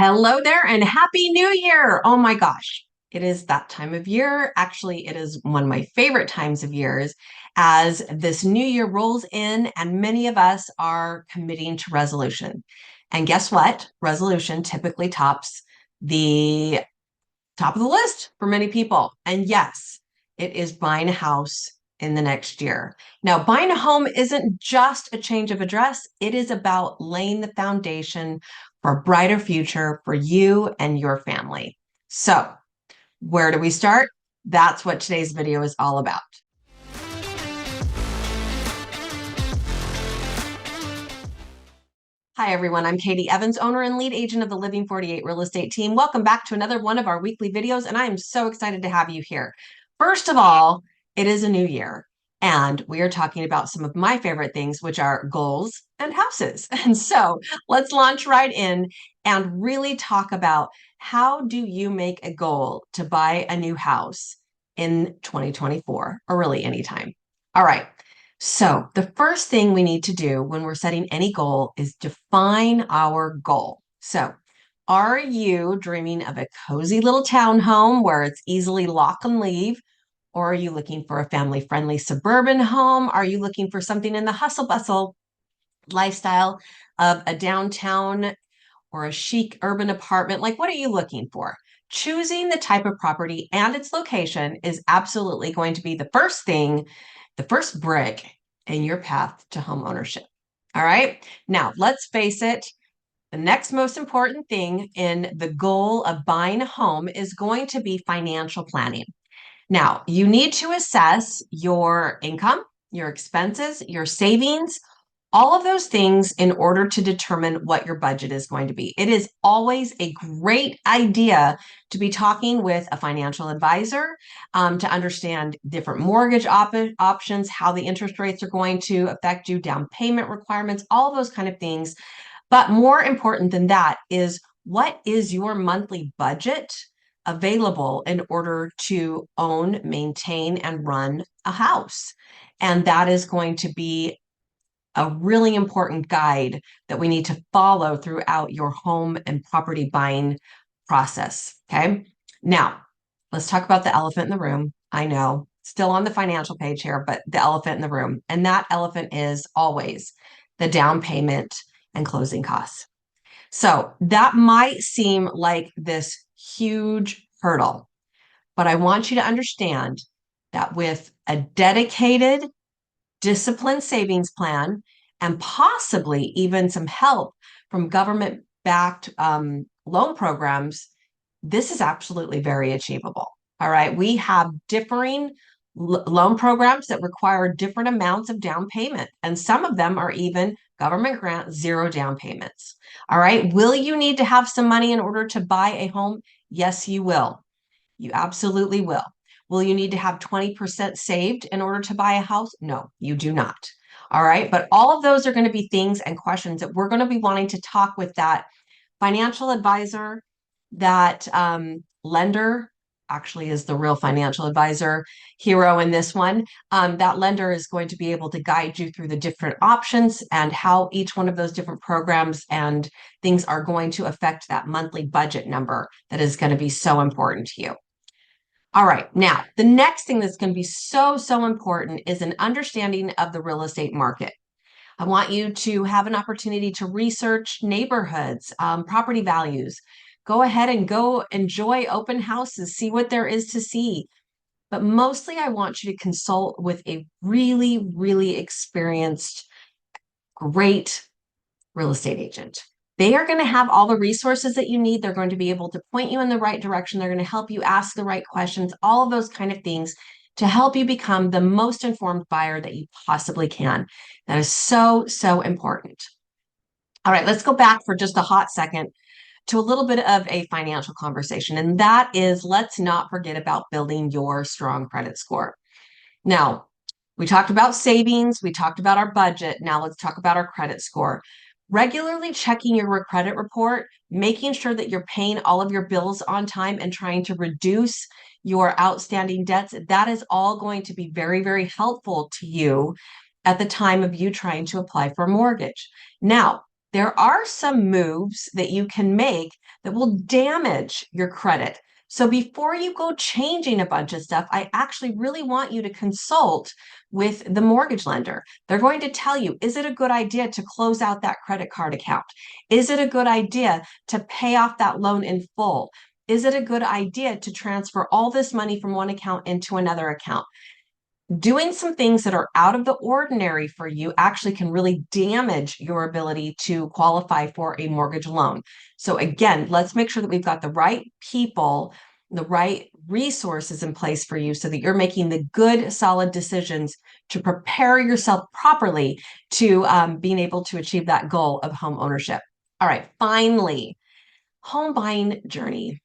Hello there and Happy New Year. Oh my gosh, it is that time of year. Actually, it is one of my favorite times of years as this new year rolls in and many of us are committing to resolution. And guess what? Resolution typically tops the top of the list for many people. And yes, it is buying a house in the next year. Now, buying a home isn't just a change of address, it is about laying the foundation for a brighter future for you and your family. So, where do we start? That's what today's video is all about. Hi, everyone. I'm Katie Evans, owner and lead agent of the Living 48 real estate team. Welcome back to another one of our weekly videos, and I am so excited to have you here. First of all, it is a new year, and we are talking about some of my favorite things, which are goals and houses. And so let's launch right in and really talk about how do you make a goal to buy a new house in 2024 or really anytime. All right. So the first thing we need to do when we're setting any goal is define our goal. So are you dreaming of a cozy little townhome where it's easily lock and leave? Or are you looking for a family-friendly suburban home? Are you looking for something in the hustle bustle lifestyle of a downtown or a chic urban apartment? Like, what are you looking for? Choosing the type of property and its location is absolutely going to be the first thing, the first brick in your path to home ownership. All right. Now, let's face it. The next most important thing in the goal of buying a home is going to be financial planning. Now, you need to assess your income, your expenses, your savings, all of those things in order to determine what your budget is going to be. It is always a great idea to be talking with a financial advisor to understand different mortgage options, how the interest rates are going to affect you, down payment requirements, all of those kind of things. But more important than that is what is your monthly budget available in order to own, maintain, and run a house? And that is going to be a really important guide that we need to follow throughout your home and property buying process. Okay. Now, let's talk about the elephant in the room. I know, still on the financial page here, but the elephant in the room. And that elephant is always the down payment and closing costs. So that might seem like this huge hurdle, but I want you to understand that with a dedicated, disciplined savings plan, and possibly even some help from government-backed loan programs, this is absolutely very achievable. All right. We have differing loan programs that require different amounts of down payment, and some of them are even government grant zero down payments. All right. Will you need to have some money in order to buy a home? Yes, you will. You absolutely will. Will you need to have 20% saved in order to buy a house? No, you do not. All right. But all of those are going to be things and questions that we're going to be wanting to talk with that financial advisor, that lender actually is the real financial advisor hero in this one. That lender is going to be able to guide you through the different options and how each one of those different programs and things are going to affect that monthly budget number that is going to be so important to you. All right. Now, the next thing that's going to be so important is an understanding of the real estate market. I want you to have an opportunity to research neighborhoods, property values. Go ahead and go enjoy open houses, see what there is to see. But mostly I want you to consult with a really experienced, great real estate agent. They are going to have all the resources that you need. They're going to be able to point you in the right direction. They're going to help you ask the right questions, all of those kind of things to help you become the most informed buyer that you possibly can. That is so important. All right, let's go back for just a hot second to a little bit of a financial conversation. And that is, let's not forget about building your strong credit score. Now, we talked about savings. We talked about our budget. Now let's talk about our credit score. Regularly checking your credit report, making sure that you're paying all of your bills on time and trying to reduce your outstanding debts. That is all going to be very helpful to you at the time of you trying to apply for a mortgage. Now, there are some moves that you can make that will damage your credit. So before you go changing a bunch of stuff, I actually really want you to consult with the mortgage lender. They're going to tell you, is it a good idea to close out that credit card account? Is it a good idea to pay off that loan in full? Is it a good idea to transfer all this money from one account into another account? Doing some things that are out of the ordinary for you actually can really damage your ability to qualify for a mortgage loan. So again, let's make sure that we've got the right people, the right resources in place for you so that you're making the good, solid decisions to prepare yourself properly to being able to achieve that goal of home ownership. All right, finally, home buying journey.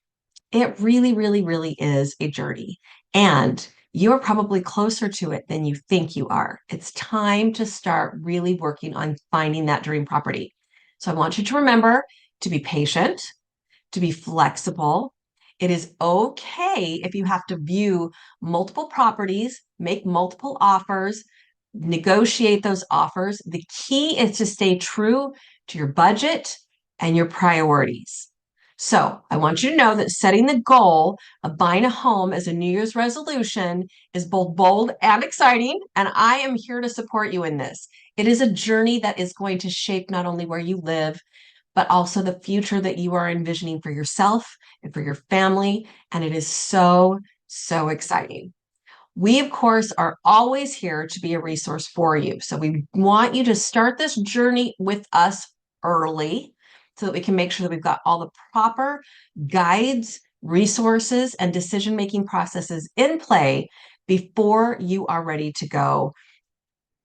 It really, really, really is a journey. And you're probably closer to it than you think you are. It's time to start really working on finding that dream property. So I want you to remember to be patient, to be flexible. It is okay if you have to view multiple properties, make multiple offers, negotiate those offers. The key is to stay true to your budget and your priorities. So I want you to know that setting the goal of buying a home as a New Year's resolution is both bold and exciting, and I am here to support you in this. It is a journey that is going to shape not only where you live, but also the future that you are envisioning for yourself and for your family. And it is so, so exciting. We, of course, are always here to be a resource for you. So we want you to start this journey with us early so that we can make sure that we've got all the proper guides, resources, and decision-making processes in play before you are ready to go.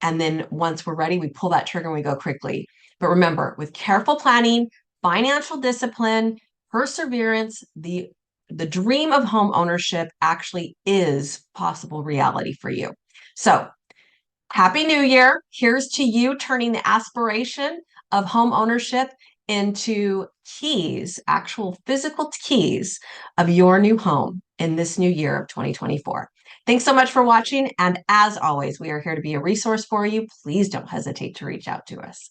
And then once we're ready, we pull that trigger and we go quickly. But remember, with careful planning, financial discipline, perseverance, the dream of home ownership actually is possible reality for you. So Happy New Year. Here's to you turning the aspiration of home ownership into keys, actual physical keys of your new home in this new year of 2024. Thanks so much for watching. And as always, we are here to be a resource for you. Please don't hesitate to reach out to us.